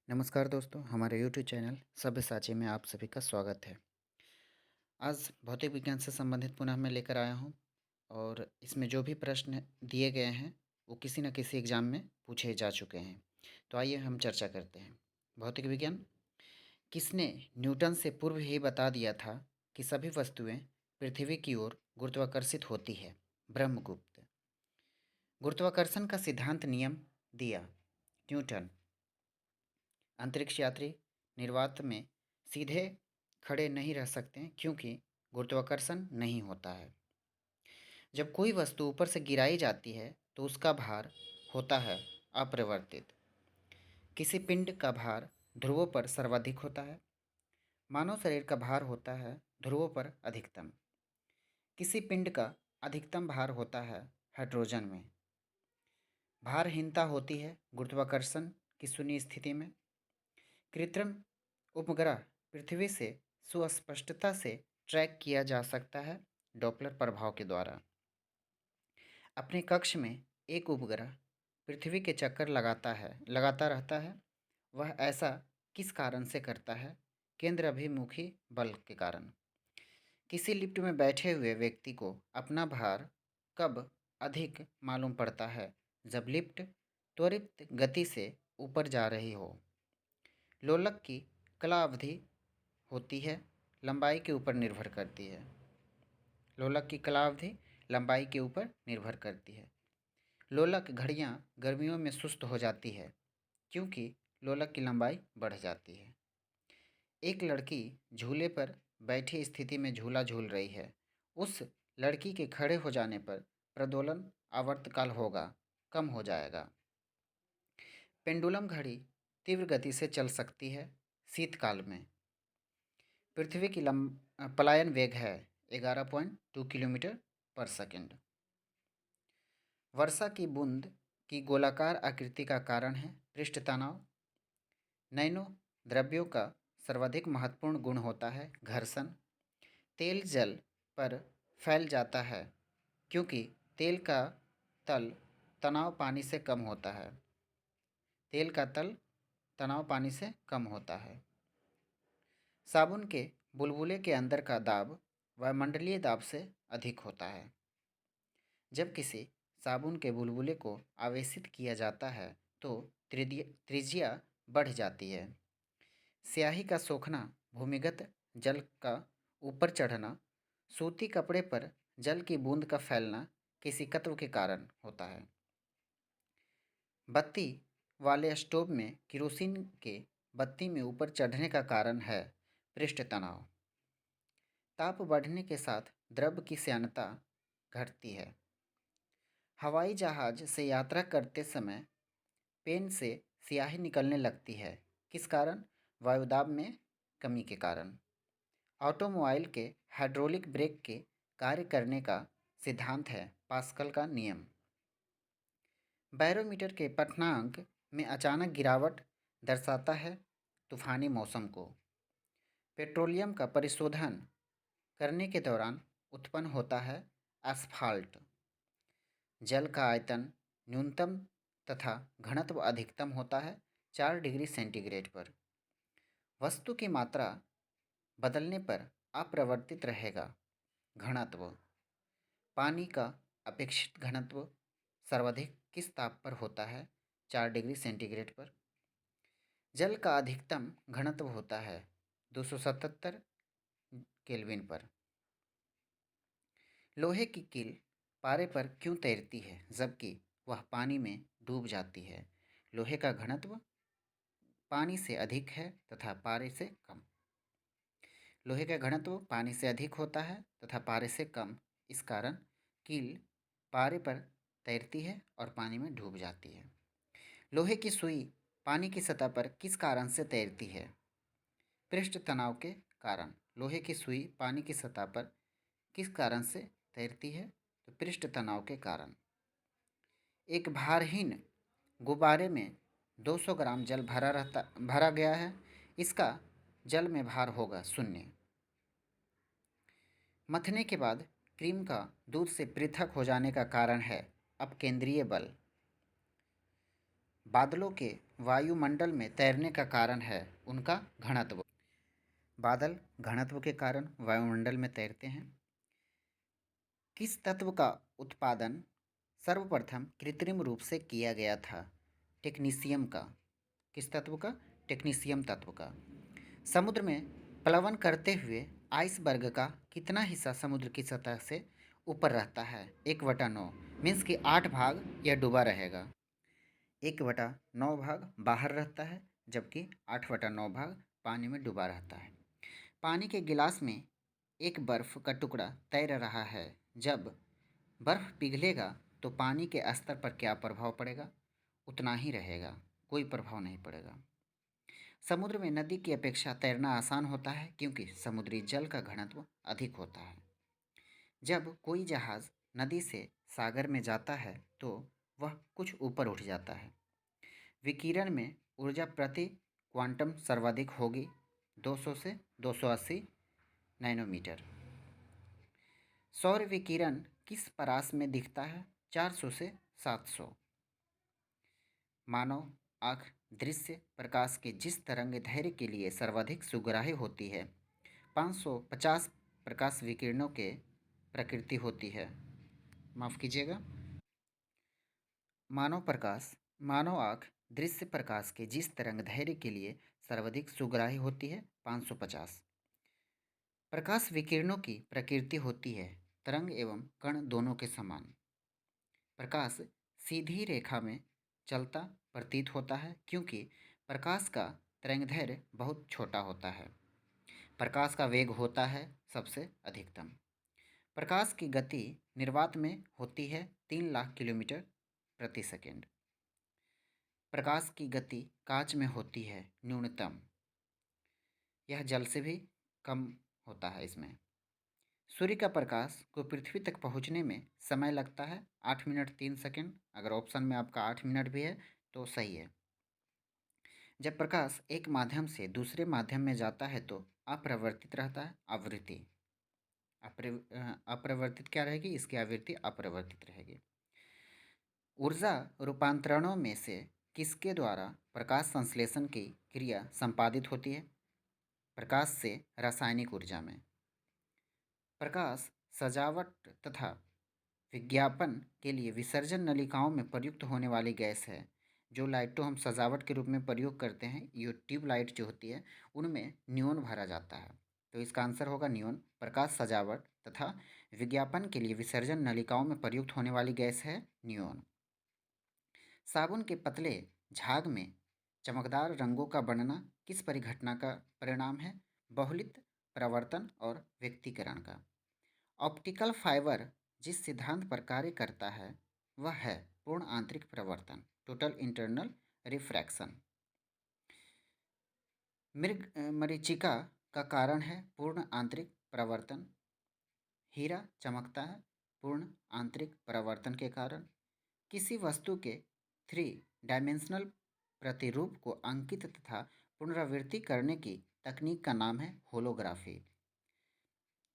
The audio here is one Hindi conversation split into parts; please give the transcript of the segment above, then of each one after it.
नमस्कार दोस्तों, हमारे यूट्यूब चैनल सब्यसाची में आप सभी का स्वागत है। आज भौतिक विज्ञान से संबंधित पुनः मैं लेकर आया हूँ और इसमें जो भी प्रश्न दिए गए हैं वो किसी न किसी एग्ज़ाम में पूछे जा चुके हैं। तो आइए हम चर्चा करते हैं। भौतिक विज्ञान, किसने न्यूटन से पूर्व ही बता दिया था कि सभी वस्तुएं पृथ्वी की ओर गुरुत्वाकर्षित होती है? ब्रह्मगुप्त। गुरुत्वाकर्षण का सिद्धांत नियम दिया? न्यूटन। अंतरिक्ष यात्री निर्वात में सीधे खड़े नहीं रह सकते क्योंकि गुरुत्वाकर्षण नहीं होता है। जब कोई वस्तु ऊपर से गिराई जाती है तो उसका भार होता है अपरिवर्तित। किसी पिंड का भार ध्रुवों पर सर्वाधिक होता है। मानव शरीर का भार होता है ध्रुवों पर अधिकतम। किसी पिंड का अधिकतम भार होता है हाइड्रोजन में। भारहीनता होती है गुरुत्वाकर्षण की शून्य स्थिति में। कृत्रिम उपग्रह पृथ्वी से सुस्पष्टता से ट्रैक किया जा सकता है डॉपलर प्रभाव के द्वारा। अपने कक्ष में एक उपग्रह पृथ्वी के चक्कर लगाता रहता है। वह ऐसा किस कारण से करता है? केंद्र अभिमुखी बल के कारण। किसी लिफ्ट में बैठे हुए व्यक्ति को अपना भार कब अधिक मालूम पड़ता है? जब लिफ्ट त्वरित गति से ऊपर जा रही हो। लोलक की कला अवधि होती है लंबाई के ऊपर निर्भर करती है। लोलक की कला अवधि लंबाई के ऊपर निर्भर करती है। लोलक घड़ियां गर्मियों में सुस्त हो जाती है क्योंकि लोलक की लंबाई बढ़ जाती है। एक लड़की झूले पर बैठी स्थिति में झूला झूल रही है। उस लड़की के खड़े हो जाने पर प्रदोलन आवर्तकाल होगा कम हो जाएगा। पेंडुलम घड़ी तीव्र गति से चल सकती है शीतकाल में। पृथ्वी की पलायन वेग है 11.2 किलोमीटर पर सेकंड। वर्षा की बूंद की गोलाकार आकृति का कारण है पृष्ठ तनाव। नैनो द्रव्यों का सर्वाधिक महत्वपूर्ण गुण होता है घर्षण। तेल जल पर फैल जाता है क्योंकि तेल का तल तनाव पानी से कम होता है। तेल का तल तनाव पानी से कम होता है। साबुन के बुलबुले के अंदर का दाब वायुमंडलीय दाब से अधिक होता है। जब किसी साबुन के बुलबुले को आवेशित किया जाता है तो त्रिज्या बढ़ जाती है। स्याही का सोखना, भूमिगत जल का ऊपर चढ़ना, सूती कपड़े पर जल की बूंद का फैलना किसी तत्व के कारण होता है। बत्ती वाले स्टोव में केरोसिन के बत्ती में ऊपर चढ़ने का कारण है पृष्ठ तनाव। ताप बढ़ने के साथ द्रव की श्यानता घटती है। हवाई जहाज से यात्रा करते समय पेन से स्याही निकलने लगती है। किस कारण? वायुदाब में कमी के कारण। ऑटोमोबाइल के हाइड्रोलिक ब्रेक के कार्य करने का सिद्धांत है पास्कल का नियम। बैरोमीटर के पठनांक में अचानक गिरावट दर्शाता है तूफानी मौसम को। पेट्रोलियम का परिशोधन करने के दौरान उत्पन्न होता है एस्फाल्ट। जल का आयतन न्यूनतम तथा घनत्व अधिकतम होता है 4 डिग्री सेंटीग्रेड पर। वस्तु की मात्रा बदलने पर अपरिवर्तित रहेगा घनत्व। पानी का अपेक्षित घनत्व सर्वाधिक किस ताप पर होता है? 4 डिग्री सेंटीग्रेड पर। जल का अधिकतम घनत्व होता है 277 केल्विन पर। लोहे की कील पारे पर क्यों तैरती है जबकि वह पानी में डूब जाती है? लोहे का घनत्व पानी से अधिक है तथा पारे से कम। लोहे का घनत्व पानी से अधिक होता है तथा पारे से कम। इस कारण कील पारे पर तैरती है और पानी में डूब जाती है। लोहे की सुई पानी की सतह पर किस कारण से तैरती है? पृष्ठ तनाव के कारण। लोहे की सुई पानी की सतह पर किस कारण से तैरती है? तो पृष्ठ तनाव के कारण। एक भारहीन गुब्बारे में 200 ग्राम जल भरा गया है। इसका जल में भार होगा 0। मथने के बाद क्रीम का दूध से पृथक हो जाने का कारण है अपकेंद्रीय बल। बादलों के वायुमंडल में तैरने का कारण है उनका घनत्व। बादल घनत्व के कारण वायुमंडल में तैरते हैं। किस तत्व का उत्पादन सर्वप्रथम कृत्रिम रूप से किया गया था? टेक्नीशियम का। किस तत्व का? टेक्नीशियम तत्व का। समुद्र में प्लवन करते हुए आइसबर्ग का कितना हिस्सा समुद्र की सतह से ऊपर रहता है? 1/9 मीन्स कि 8 भाग यह डूबा रहेगा। 1/9 भाग बाहर रहता है, जबकि 8/9 भाग पानी में डूबा रहता है। पानी के गिलास में एक बर्फ का टुकड़ा तैर रहा है। जब बर्फ पिघलेगा तो पानी के स्तर पर क्या प्रभाव पड़ेगा? उतना ही रहेगा, कोई प्रभाव नहीं पड़ेगा। समुद्र में नदी की अपेक्षा तैरना आसान होता है क्योंकि समुद्री जल का घनत्व अधिक होता है। जब कोई जहाज़ नदी से सागर में जाता है तो वह कुछ ऊपर उठ जाता है। विकिरण में ऊर्जा प्रति क्वांटम सर्वाधिक होगी 200 से 280 नैनोमीटर। सौर विकिरण किस परास में दिखता है? 400 से 700। मानव आँख दृश्य प्रकाश के जिस तरंग दैर्घ्य के लिए सर्वाधिक सुग्राही होती है 550 प्रकाश विकिरणों के प्रकृति होती है। माफ़ कीजिएगा। मानव आँख दृश्य प्रकाश के जिस तरंग दैर्घ्य के लिए सर्वाधिक सुग्राही होती है 550। प्रकाश विकिरणों की प्रकृति होती है तरंग एवं कण दोनों के समान। प्रकाश सीधी रेखा में चलता प्रतीत होता है क्योंकि प्रकाश का तरंगदैर्घ्य बहुत छोटा होता है। प्रकाश का वेग होता है सबसे अधिकतम। प्रकाश की गति निर्वात में होती है 3 लाख किलोमीटर प्रति सेकेंड। प्रकाश की गति कांच में होती है न्यूनतम, यह जल से भी कम होता है इसमें। सूर्य का प्रकाश को पृथ्वी तक पहुंचने में समय लगता है 8 मिनट 3 सेकंड। अगर ऑप्शन में आपका 8 मिनट भी है तो सही है। जब प्रकाश एक माध्यम से दूसरे माध्यम में जाता है तो अपरिवर्तित रहता है। आवृत्ति अपरिवर्तित क्या रहेगी? इसकी आवृत्ति अपरिवर्तित रहेगी। ऊर्जा रूपांतरणों में से किसके द्वारा प्रकाश संश्लेषण की क्रिया संपादित होती है? प्रकाश से रासायनिक ऊर्जा में। प्रकाश सजावट तथा विज्ञापन के लिए विसर्जन नलिकाओं में प्रयुक्त होने वाली गैस है। जो लाइटों हम सजावट के रूप में प्रयोग करते हैं, ये ट्यूब लाइट जो होती है उनमें नियोन भरा जाता है, तो इसका आंसर होगा नियोन। प्रकाश सजावट तथा विज्ञापन के लिए विसर्जन नलिकाओं में प्रयुक्त होने वाली गैस है नियोन। साबुन के पतले झाग में चमकदार रंगों का बनना किस परिघटना का परिणाम है? बहुलित प्रवर्तन और व्यक्तीकरण का। ऑप्टिकल फाइबर जिस सिद्धांत पर कार्य करता है वह है पूर्ण आंतरिक प्रवर्तन, टोटल इंटरनल रिफ्रैक्शन। मरीचिका का कारण है पूर्ण आंतरिक प्रवर्तन। हीरा चमकता है पूर्ण आंतरिक प्रवर्तन के कारण। किसी वस्तु के 3 डायमेंशनल प्रतिरूप को अंकित तथा पुनरावृत्ति करने की तकनीक का नाम है होलोग्राफी।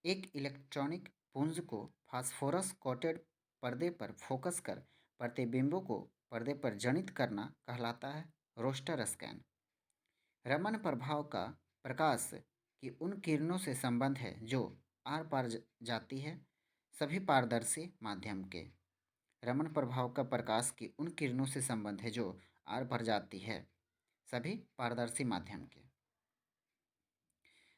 एक इलेक्ट्रॉनिक पुंज को फास्फोरस कोटेड पर्दे पर फोकस कर प्रतिबिंबों को पर्दे पर जनित करना कहलाता है रोस्टर स्कैन। रमन प्रभाव का प्रकाश की उन किरणों से संबंध है जो आर पार जाती है सभी पारदर्शी माध्यम के। रमन प्रभाव का प्रकाश की उन किरणों से संबंध है जो आर पार जाती है सभी पारदर्शी माध्यम के।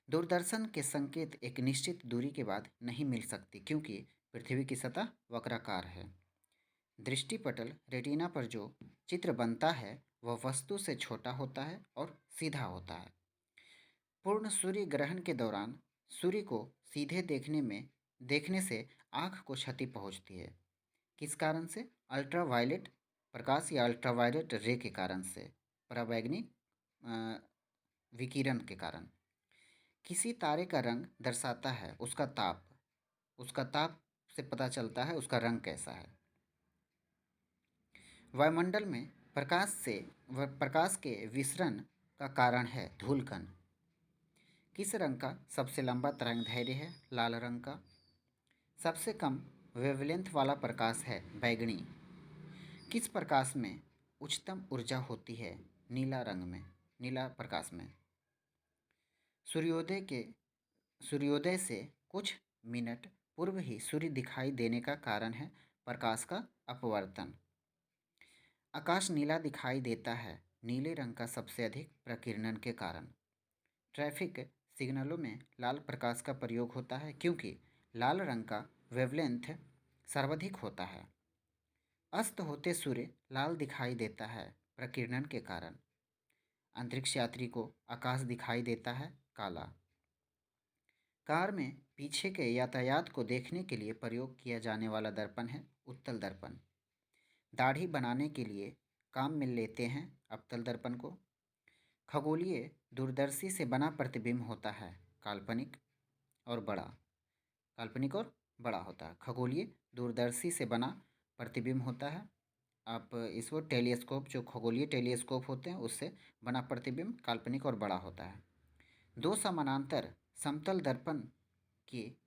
दूरदर्शन के संकेत एक निश्चित दूरी के बाद नहीं मिल सकती क्योंकि पृथ्वी की सतह वक्राकार है। दृष्टिपटल रेटिना पर जो चित्र बनता है वह वस्तु से छोटा होता है और सीधा होता है। पूर्ण सूर्य ग्रहण के दौरान सूर्य को सीधे देखने से आँख को क्षति पहुँचती है। किस कारण से? अल्ट्रावायलेट प्रकाश या अल्ट्रावायलेट रे के कारण से, पराबैंगनी विकिरण के कारण। किसी तारे का रंग दर्शाता है उसका ताप से पता चलता है उसका रंग कैसा है। वायुमंडल में प्रकाश के विसरण का कारण है धूलकण। किस रंग का सबसे लंबा तरंगदैर्घ्य है? लाल रंग का। सबसे कम वेवलेंथ वाला प्रकाश है बैगनी। किस प्रकाश में उच्चतम ऊर्जा होती है नीला रंग में, नीला प्रकाश में। सूर्योदय के सूर्योदय से कुछ मिनट पूर्व ही सूर्य दिखाई देने का कारण है प्रकाश का अपवर्तन। आकाश नीला दिखाई देता है नीले रंग का सबसे अधिक प्रकीर्णन के कारण। ट्रैफिक सिग्नलों में लाल प्रकाश का प्रयोग होता है क्योंकि लाल रंग का वेवलेंथ सर्वाधिक होता है। अस्त होते सूर्य लाल दिखाई देता है प्रकीर्णन के कारण। अंतरिक्ष यात्री को आकाश दिखाई देता है काला। कार में पीछे के यातायात को देखने के लिए प्रयोग किया जाने वाला दर्पण है उत्तल दर्पण। दाढ़ी बनाने के लिए काम में लेते हैं अवतल दर्पण को। खगोलीय दूरदर्शी से बना प्रतिबिंब होता है काल्पनिक और बड़ा। काल्पनिक और बड़ा होता है। खगोलीय दूरदर्शी से बना प्रतिबिंब होता है। आप इसको टेलीस्कोप, जो खगोलीय टेलीस्कोप होते हैं, उससे बना प्रतिबिंब काल्पनिक और बड़ा होता है। दो समानांतर समतल दर्पण की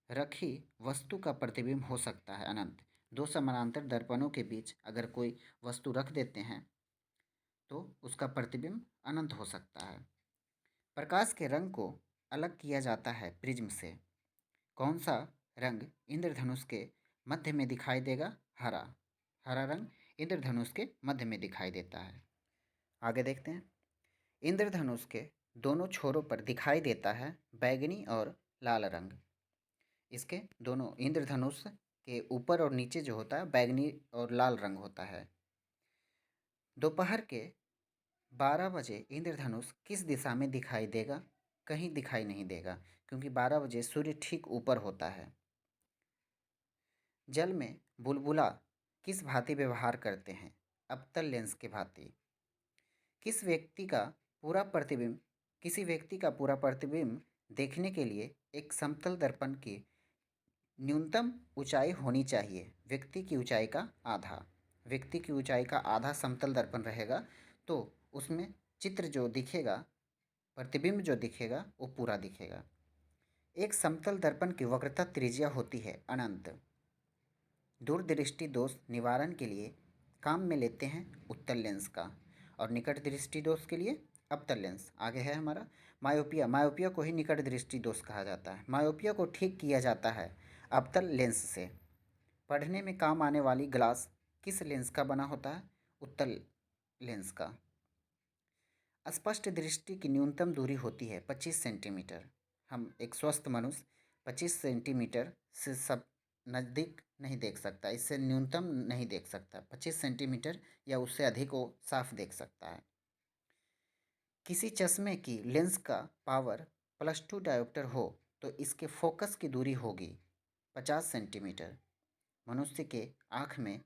रखी वस्तु का प्रतिबिंब हो सकता है अनंत। दो समानांतर दर्पणों के बीच अगर कोई वस्तु रख देते हैं तो उसका प्रतिबिंब अनंत हो सकता है। प्रकाश के रंग को अलग किया जाता है प्रिज्म से। कौन सा रंग इंद्रधनुष के मध्य में दिखाई देगा? हरा। हरा रंग इंद्रधनुष के मध्य में दिखाई देता है। आगे देखते हैं। इंद्रधनुष के दोनों छोरों पर दिखाई देता है बैगनी और लाल रंग। इसके दोनों इंद्रधनुष के ऊपर और नीचे जो होता है बैगनी और लाल रंग होता है। दोपहर के 12 बजे इंद्रधनुष किस दिशा में दिखाई देगा? कहीं दिखाई नहीं देगा क्योंकि 12 बजे सूर्य ठीक ऊपर होता है। जल में बुलबुला किस भांति व्यवहार करते हैं? अवतल लेंस के भांति। किसी व्यक्ति का पूरा प्रतिबिंब देखने के लिए एक समतल दर्पण की न्यूनतम ऊंचाई होनी चाहिए व्यक्ति की ऊंचाई का आधा। व्यक्ति की ऊंचाई का आधा समतल दर्पण रहेगा तो उसमें चित्र जो दिखेगा, प्रतिबिंब जो दिखेगा, वो पूरा दिखेगा। एक समतल दर्पण की वक्रता त्रिज्या होती है अनंत। दूरदृष्टि दोष निवारण के लिए काम में लेते हैं उत्तल लेंस का और निकट दृष्टि दोष के लिए अवतल लेंस। आगे है हमारा मायोपिया। मायोपिया को ही निकट दृष्टि दोष कहा जाता है। मायोपिया को ठीक किया जाता है अवतल लेंस से। पढ़ने में काम आने वाली ग्लास किस लेंस का बना होता है? उत्तल लेंस का। स्पष्ट दृष्टि की न्यूनतम दूरी होती है 25 सेंटीमीटर। हम एक स्वस्थ मनुष्य 25 सेंटीमीटर से सब नज़दीक नहीं देख सकता, इससे न्यूनतम नहीं देख सकता। 25 सेंटीमीटर या उससे अधिक वो साफ देख सकता है। किसी चश्मे की लेंस का पावर +2 डायोप्टर हो तो इसके फोकस की दूरी होगी 50 सेंटीमीटर। मनुष्य के आँख में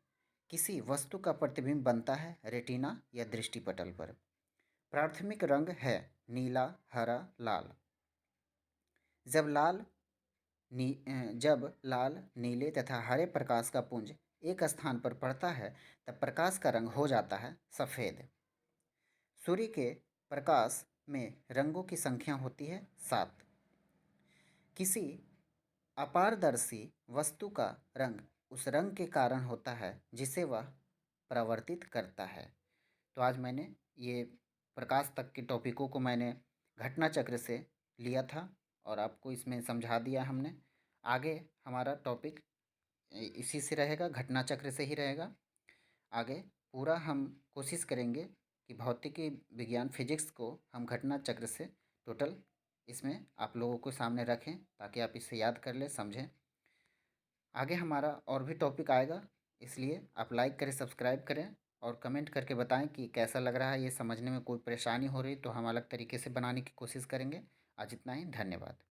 किसी वस्तु का प्रतिबिंब बनता है रेटिना या दृष्टिपटल पर। प्राथमिक रंग है नीला, हरा, लाल। जब लाल, नीले तथा हरे प्रकाश का पुंज एक स्थान पर पड़ता है तब प्रकाश का रंग हो जाता है सफ़ेद। सूर्य के प्रकाश में रंगों की संख्या होती है 7। किसी अपारदर्शी वस्तु का रंग उस रंग के कारण होता है जिसे वह परावर्तित करता है। तो आज मैंने ये प्रकाश तक के टॉपिकों को मैंने घटना चक्र से लिया था और आपको इसमें समझा दिया हमने। आगे हमारा टॉपिक इसी से रहेगा, घटना चक्र से ही रहेगा। आगे पूरा हम कोशिश करेंगे कि भौतिकी विज्ञान फिजिक्स को हम घटना चक्र से टोटल इसमें आप लोगों को सामने रखें ताकि आप इसे याद कर लें, समझें। आगे हमारा और भी टॉपिक आएगा, इसलिए आप लाइक करें, सब्सक्राइब करें और कमेंट करके बताएं कि कैसा लग रहा है। ये समझने में कोई परेशानी हो रही तो हम अलग तरीके से बनाने की कोशिश करेंगे। आज इतना ही, धन्यवाद।